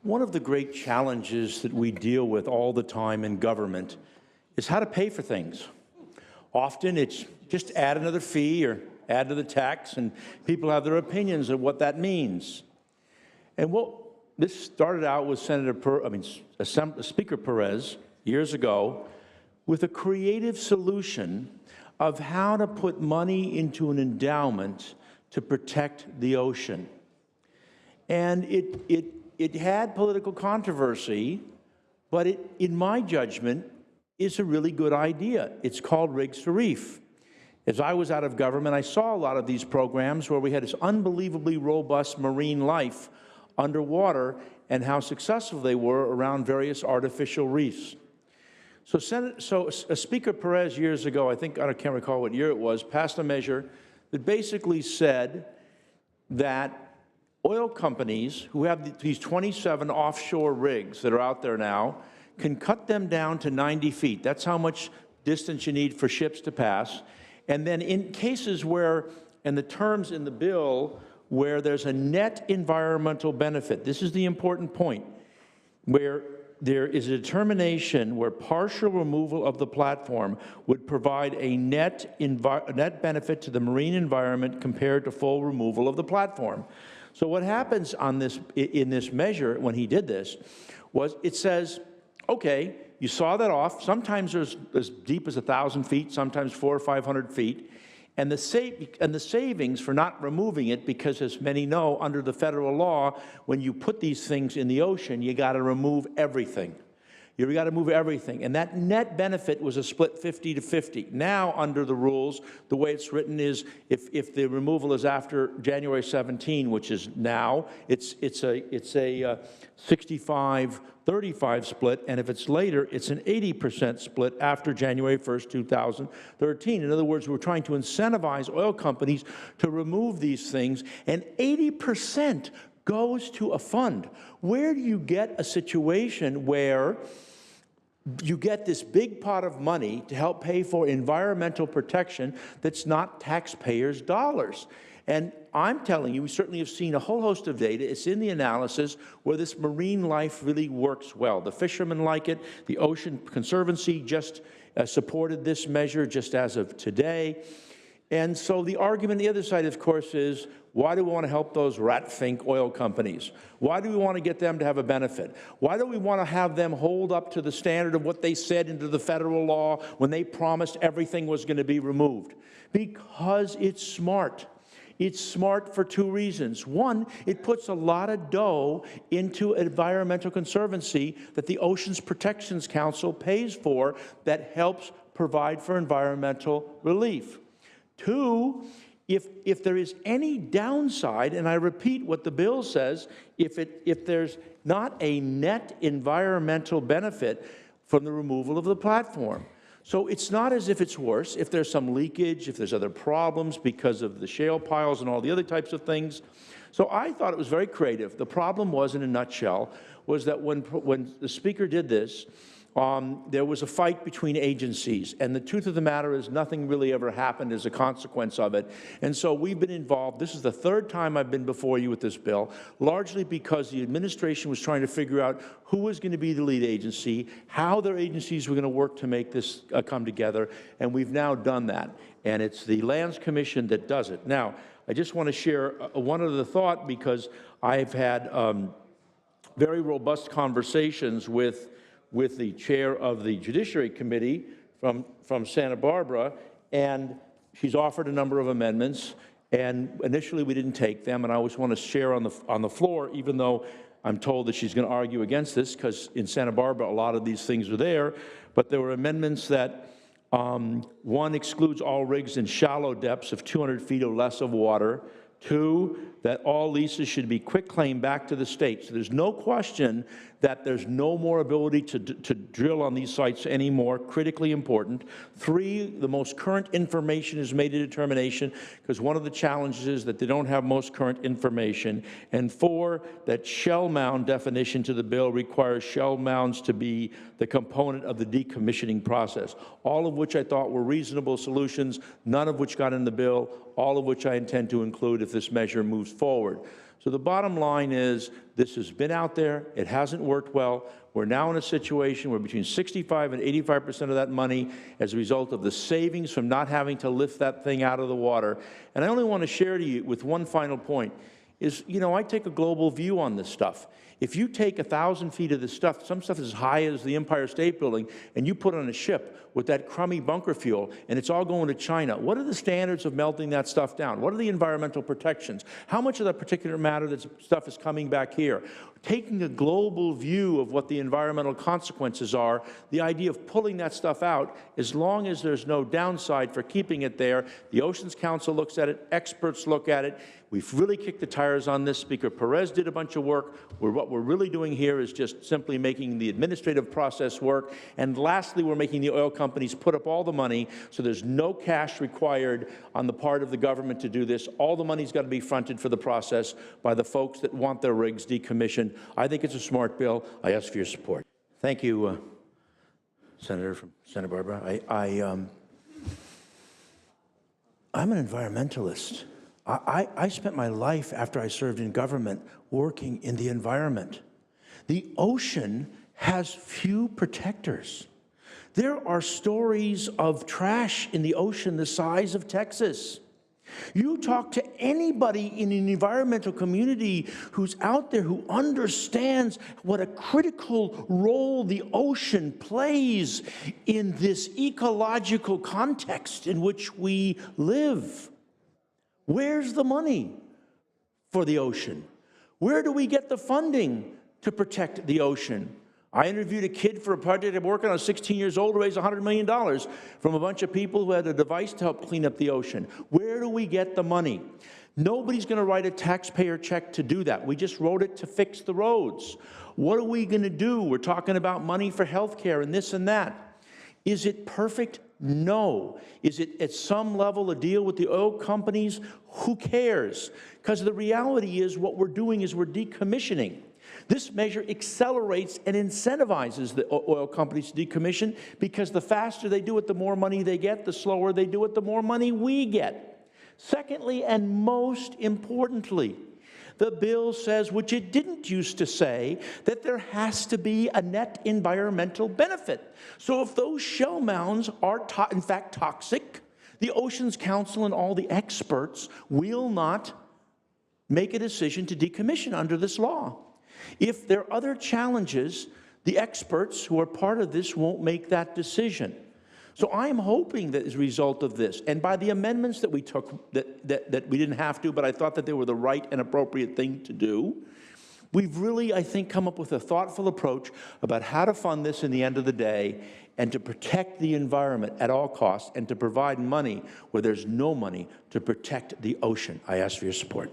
One of the great challenges that we deal with all the time in government is how to pay for things. Often it's just add another fee or add to the tax, and people have their opinions of what that means. And this started out with Speaker Perez years ago with a creative solution of how to put money into an endowment to protect the ocean. And it had political controversy, but in my judgment, is a really good idea. It's called rigs-to-reef. As I was out of government, I saw a lot of these programs where we had this unbelievably robust marine life underwater and how successful they were around various artificial reefs. So Speaker Perez years ago, I can't recall what year it was, passed a measure that basically said that oil companies who have these 27 offshore rigs that are out there now can cut them down to 90 feet. That's how much distance you need for ships to pass. And then in cases where, and the terms in the bill, where there's a net environmental benefit, this is the important point, where there is a determination where partial removal of the platform would provide a net benefit to the marine environment compared to full removal of the platform. So what happens in this measure when he did this was it says, okay, you saw that off. Sometimes there's as deep as 1,000 feet, sometimes 400 or 500 feet. And the savings for not removing it, because as many know, under the federal law, when you put these things in the ocean, you got to remove everything. You've got to move everything. And that net benefit was a split 50 to 50. Now, under the rules, the way it's written is if the removal is after January 17, which is now, it's a 65-35 split, and if it's later, it's an 80% split after January 1st, 2013. In other words, we're trying to incentivize oil companies to remove these things, and 80% goes to a fund. Where do you get a situation where you get this big pot of money to help pay for environmental protection that's not taxpayers' dollars? And I'm telling you, we certainly have seen a whole host of data. It's in the analysis where this marine life really works well. The fishermen like it. The Ocean Conservancy just supported this measure just as of today. And so the argument on the other side, of course, is why do we want to help those rat-fink oil companies? Why do we want to get them to have a benefit? Why do we want to have them hold up to the standard of what they said into the federal law when they promised everything was going to be removed? Because it's smart. It's smart for two reasons. One, it puts a lot of dough into Environmental Conservancy that the Oceans Protections Council pays for that helps provide for environmental relief. Two, if there is any downside, and I repeat what the bill says, if there's not a net environmental benefit from the removal of the platform. So it's not as if it's worse. If there's some leakage, if there's other problems because of the shale piles and all the other types of things. So I thought it was very creative. The problem was, in a nutshell, was that when the Speaker did this, there was a fight between agencies, and the truth of the matter is nothing really ever happened as a consequence of it. And so we've been involved. This is the third time I've been before you with this bill, largely because the administration was trying to figure out who was going to be the lead agency, how their agencies were going to work to make this come together, and we've now done that. And it's the Lands Commission that does it. Now, I just want to share one other thought, because I've had very robust conversations with the chair of the Judiciary Committee from Santa Barbara, and she's offered a number of amendments, and initially we didn't take them, and I always want to share on the floor, even though I'm told that she's going to argue against this, because in Santa Barbara a lot of these things are there, but there were amendments that one excludes all rigs in shallow depths of 200 feet or less of water. Two, that all leases should be quitclaim back to the state. So there's no question that there's no more ability to drill on these sites anymore, critically important. Three, the most current information is made a determination, because one of the challenges is that they don't have most current information. And four, that shell mound definition to the bill requires shell mounds to be the component of the decommissioning process, all of which I thought were reasonable solutions, none of which got in the bill, all of which I intend to include if this measure moves forward. So the bottom line is, this has been out there, it hasn't worked well. We're now in a situation where between 65 and 85% of that money, as a result of the savings from not having to lift that thing out of the water. And I only want to share to you with one final point, is, you know, I take a global view on this stuff. If you take 1,000 feet of this stuff, some stuff as high as the Empire State Building, and you put on a ship with that crummy bunker fuel, and it's all going to China, what are the standards of melting that stuff down? What are the environmental protections? How much of that particular matter, that stuff is coming back here? Taking a global view of what the environmental consequences are, the idea of pulling that stuff out, as long as there's no downside for keeping it there, the Oceans Council looks at it, experts look at it. We've really kicked the tires on this. Speaker Perez did a bunch of work. What we're really doing here is just simply making the administrative process work. And lastly, we're making the oil companies put up all the money, so there's no cash required on the part of the government to do this. All the money's got to be fronted for the process by the folks that want their rigs decommissioned. I think it's a smart bill. I ask for your support. Thank you, Senator from Santa Barbara. I'm an environmentalist. I spent my life after I served in government working in the environment. The ocean has few protectors. There are stories of trash in the ocean the size of Texas. You talk to anybody in an environmental community who's out there who understands what a critical role the ocean plays in this ecological context in which we live. Where's the money for the ocean? Where do we get the funding to protect the ocean? I interviewed a kid for a project I'm working on, 16 years old, raised $100 million from a bunch of people who had a device to help clean up the ocean. Where do we get the money? Nobody's going to write a taxpayer check to do that. We just wrote it to fix the roads. What are we going to do? We're talking about money for health care and this and that. Is it perfect? No. Is it at some level a deal with the oil companies? Who cares? Because the reality is what we're doing is we're decommissioning. This measure accelerates and incentivizes the oil companies to decommission, because the faster they do it, the more money they get. The slower they do it, the more money we get. Secondly, and most importantly, the bill says, which it didn't used to say, that there has to be a net environmental benefit. So if those shell mounds are in fact toxic, the Oceans Council and all the experts will not make a decision to decommission under this law. If there are other challenges, the experts who are part of this won't make that decision. So I'm hoping that as a result of this, and by the amendments that we took, that we didn't have to, but I thought that they were the right and appropriate thing to do, we've really, I think, come up with a thoughtful approach about how to fund this in the end of the day, and to protect the environment at all costs, and to provide money where there's no money to protect the ocean. I ask for your support.